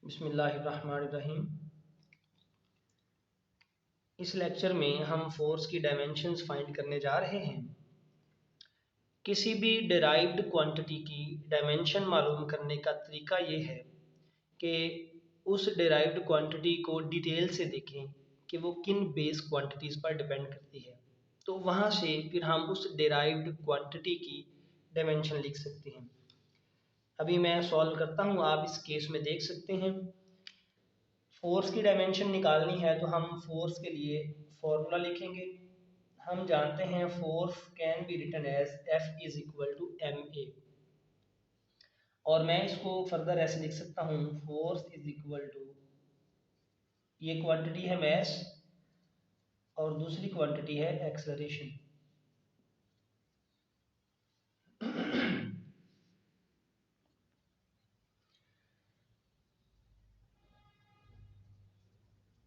बिस्मिल्लाहिर्रहमानिर्रहीम। इस लेक्चर में हम फोर्स की डायमेंशंस फाइंड करने जा रहे हैं। किसी भी डिराइव्ड क्वांटिटी की डायमेंशन मालूम करने का तरीका ये है कि उस डिराइव्ड क्वांटिटी को डिटेल से देखें कि वो किन बेस क्वांटिटीज़ पर डिपेंड करती है, तो वहाँ से फिर हम उस डिराइव्ड क्वांटिटी की डायमेंशन लिख सकते हैं। अभी मैं सॉल्व करता हूँ, आप इस केस में देख सकते हैं। फोर्स की डायमेंशन निकालनी है तो हम फोर्स के लिए फॉर्मूला लिखेंगे। हम जानते हैं force can be written as F is equal to ma, और मैं इसको फर्दर ऐसे लिख सकता हूँ, फोर्स इज इक्वल टू, ये क्वांटिटी है मैस और दूसरी क्वांटिटी है एक्सेलरेशन।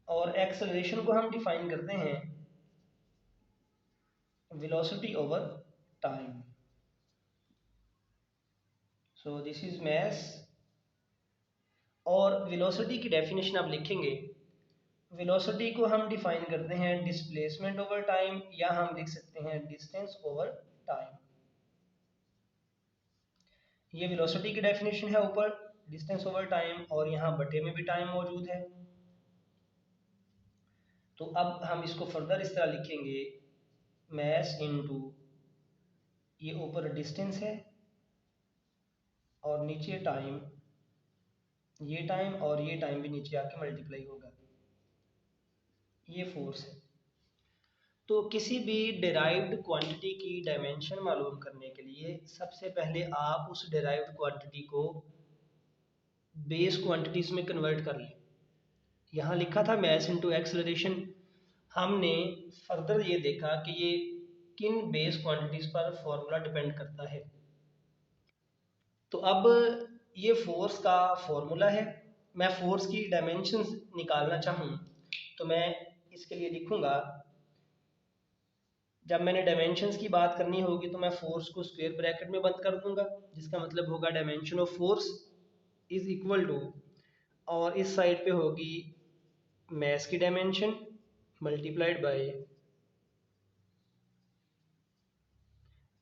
और एक्सेलरेशन को हम डिफाइन करते हैं velocity over time. So this is mass, और वेलोसिटी की डेफिनेशन आप लिखेंगे। वेलोसिटी को हम डिफाइन करते हैं डिस्प्लेसमेंट ओवर टाइम, या हम लिख सकते हैं डिस्टेंस ओवर टाइम। ये वेलोसिटी की डेफिनेशन है ऊपर, डिस्टेंस ओवर टाइम, और यहाँ बटे में भी टाइम मौजूद है। तो अब हम इसको फर्दर इस तरह लिखेंगे, मैस इनटू, ये ऊपर डिस्टेंस है और नीचे टाइम, ये टाइम और ये टाइम भी नीचे आके मल्टीप्लाई होगा, ये फोर्स है। तो किसी भी डिराइव्ड क्वांटिटी की डायमेंशन मालूम करने के लिए सबसे पहले आप उस डिराइव्ड क्वांटिटी को बेस क्वांटिटीज़ में कन्वर्ट कर लें। यहाँ लिखा था मैस इनटू एक्सेलरेशन। हमने फर्दर ये देखा कि ये किन बेस क्वांटिटीज़ पर फॉर्मूला डिपेंड करता है। तो अब ये फोर्स का फॉर्मूला है। मैं फोर्स की डायमेंशंस निकालना चाहूँ तो मैं इसके लिए लिखूँगा, जब मैंने डायमेंशंस की बात करनी होगी तो मैं फोर्स को स्क्वायर ब्रैकेट में बंद कर दूंगा, जिसका मतलब होगा dimension of force is equal to, और इस साइड पे होगी मैस की डायमेंशन मल्टीप्लाइड बाय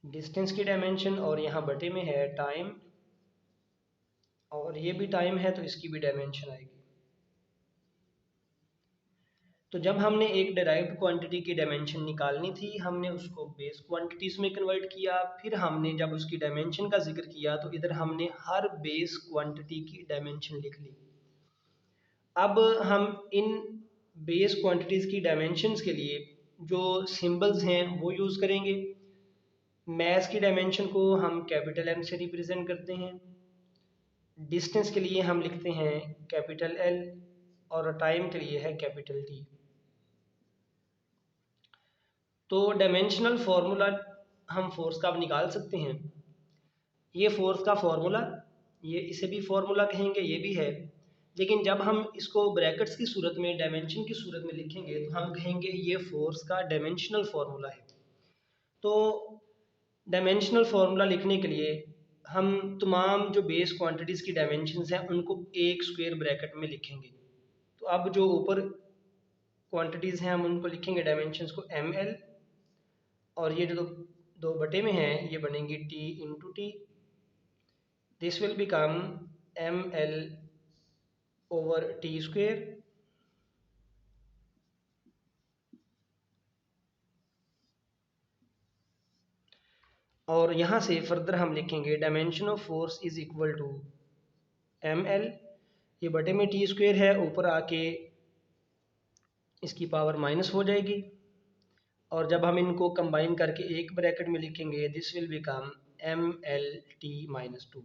डिस्टेंस की डायमेंशन, और यहाँ बटे में है टाइम, और ये भी टाइम है तो इसकी भी डायमेंशन आएगी। तो जब हमने एक डिराइव्ड क्वांटिटी की डायमेंशन निकालनी थी, हमने उसको बेस क्वांटिटीज़ में कन्वर्ट किया। फिर हमने जब उसकी डायमेंशन का जिक्र किया तो इधर हमने हर बेस क्वांटिटी की डायमेंशन लिख ली। अब हम इन बेस क्वांटिटीज़ की डायमेंशंस के लिए जो सिंबल्स हैं वो यूज़ करेंगे। मैस की डायमेंशन को हम कैपिटल M से रिप्रेजेंट करते हैं, डिस्टेंस के लिए हम लिखते हैं कैपिटल L, और टाइम के लिए है कैपिटल T। तो डायमेंशनल फार्मूला हम फोर्स का अब निकाल सकते हैं। ये फोर्स का फार्मूला, ये इसे भी फार्मूला कहेंगे, ये भी है, लेकिन जब हम इसको ब्रैकेट्स की सूरत में डायमेंशन की सूरत में लिखेंगे तो हम कहेंगे ये फोर्स का डायमेंशनल फार्मूला है। तो डायमेंशनल फार्मूला लिखने के लिए हम तमाम जो बेस क्वांटिटीज़ की डायमेंशंस हैं उनको एक स्क्वायर ब्रैकेट में लिखेंगे। तो अब जो ऊपर क्वांटिटीज़ हैं हम उनको लिखेंगे डायमेंशंस को ml, और ये जो दो बटे में हैं ये बनेंगी t into T. This will become ml over T square, और यहाँ से फर्दर हम लिखेंगे dimension of force is equal to ml, ये बटे में टी स्क्वेयर है, ऊपर आके इसकी पावर माइनस हो जाएगी, और जब हम इनको कंबाइन करके एक ब्रैकेट में लिखेंगे this will become mlt minus 2।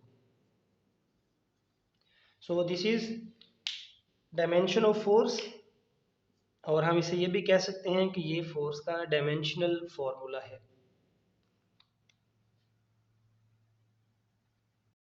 So this is dimension of force, और हम इसे ये भी कह सकते हैं कि ये फोर्स का डायमेंशनल फार्मूला है।